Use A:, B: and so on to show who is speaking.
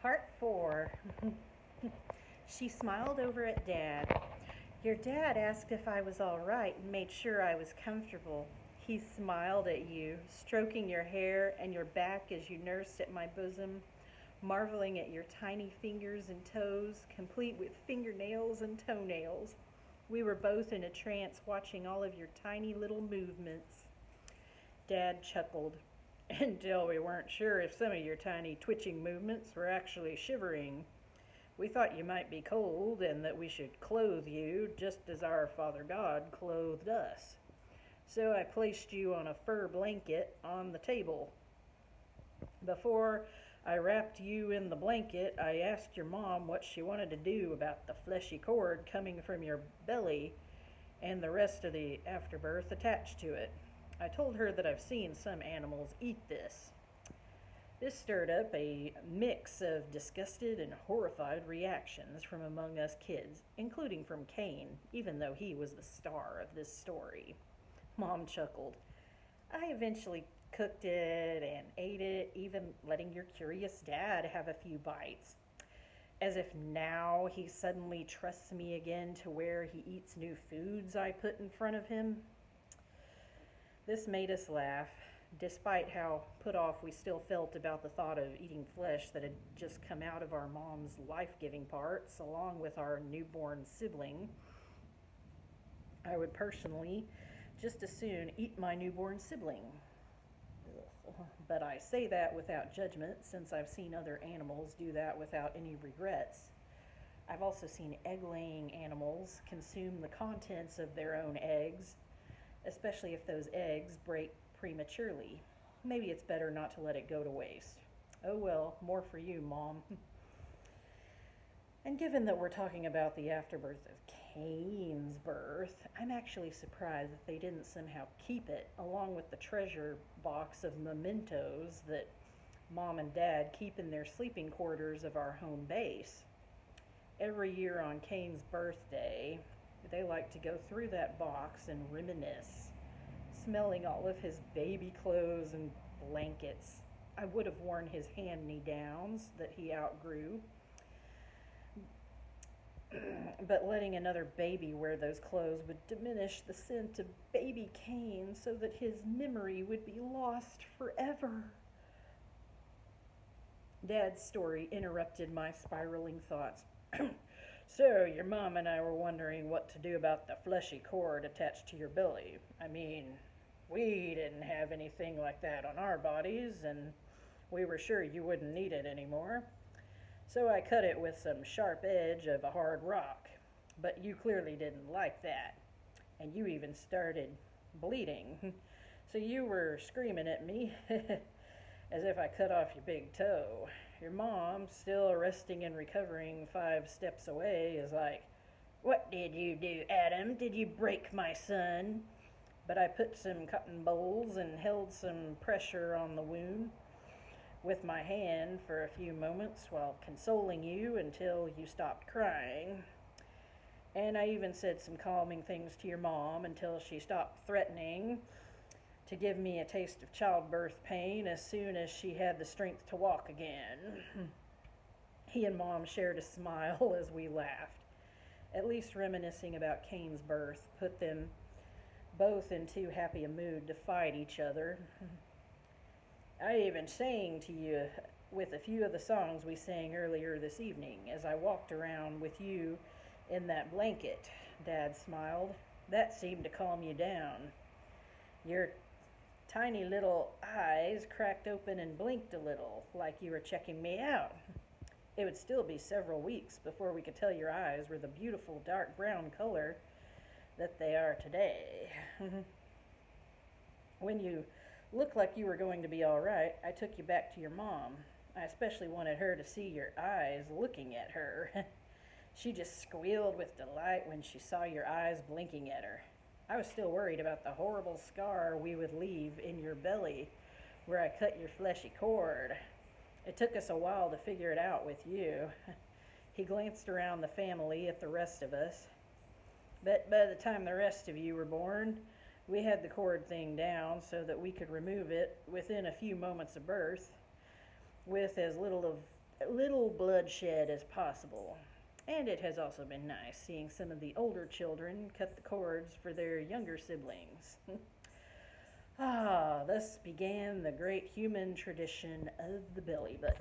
A: Part 4. She smiled over at Dad. Your dad asked if I was all right and made sure I was comfortable. He smiled at you, stroking your hair and your back as you nursed at my bosom, marveling at your tiny fingers and toes, complete with fingernails and toenails. We were both in a trance watching all of your tiny little movements. Dad chuckled. Until we weren't sure if some of your tiny twitching movements were actually shivering. We thought you might be cold and that we should clothe you just as our Father God clothed us. So I placed you on a fur blanket on the table. Before I wrapped you in the blanket, I asked your mom what she wanted to do about the fleshy cord coming from your belly and the rest of the afterbirth attached to it. I told her that I've seen some animals eat this. This stirred up a mix of disgusted and horrified reactions from among us kids, including from Cain, even though he was the star of this story. Mom chuckled. I eventually cooked it and ate it, even letting your curious dad have a few bites. As if now he suddenly trusts me again to where he eats new foods I put in front of him. This made us laugh, despite how put off we still felt about the thought of eating flesh that had just come out of our mom's life-giving parts, along with our newborn sibling. I would personally just as soon eat my newborn sibling. But I say that without judgment, since I've seen other animals do that without any regrets. I've also seen egg-laying animals consume the contents of their own eggs, especially if those eggs break prematurely. Maybe it's better not to let it go to waste. Oh well, more for you, Mom. And given that we're talking about the afterbirth of Cain's birth, I'm actually surprised that they didn't somehow keep it, along with the treasure box of mementos that Mom and Dad keep in their sleeping quarters of our home base. Every year on Cain's birthday, they like to go through that box and reminisce, smelling all of his baby clothes and blankets. I would have worn his hand-me-downs that he outgrew, but letting another baby wear those clothes would diminish the scent of baby Cain so that his memory would be lost forever. Dad's story interrupted my spiraling thoughts. So, your mom and I were wondering what to do about the fleshy cord attached to your belly. I mean, we didn't have anything like that on our bodies, and we were sure you wouldn't need it anymore. So I cut it with some sharp edge of a hard rock. But you clearly didn't like that, and you even started bleeding. So you were screaming at me as if I cut off your big toe. Your mom, still resting and recovering 5 steps away, is like, What did you do, Adam? Did you break my son? But I put some cotton bolls and held some pressure on the wound with my hand for a few moments while consoling you until you stopped crying. And I even said some calming things to your mom until she stopped threatening to give me a taste of childbirth pain as soon as she had the strength to walk again. He and Mom shared a smile as we laughed. At least reminiscing about Cain's birth put them both in too happy a mood to fight each other. I even sang to you with a few of the songs we sang earlier this evening as I walked around with you in that blanket, Dad smiled. That seemed to calm you down. Your tiny little eyes cracked open and blinked a little, like you were checking me out. It would still be several weeks before we could tell your eyes were the beautiful dark brown color that they are today. When you looked like you were going to be all right, I took you back to your mom. I especially wanted her to see your eyes looking at her. She just squealed with delight when she saw your eyes blinking at her. I was still worried about the horrible scar we would leave in your belly where I cut your fleshy cord. It took us a while to figure it out with you. He glanced around the family at the rest of us. But by the time the rest of you were born, we had the cord thing down so that we could remove it within a few moments of birth with as little of little bloodshed as possible. And it has also been nice seeing some of the older children cut the cords for their younger siblings. Thus began the great human tradition of the belly button.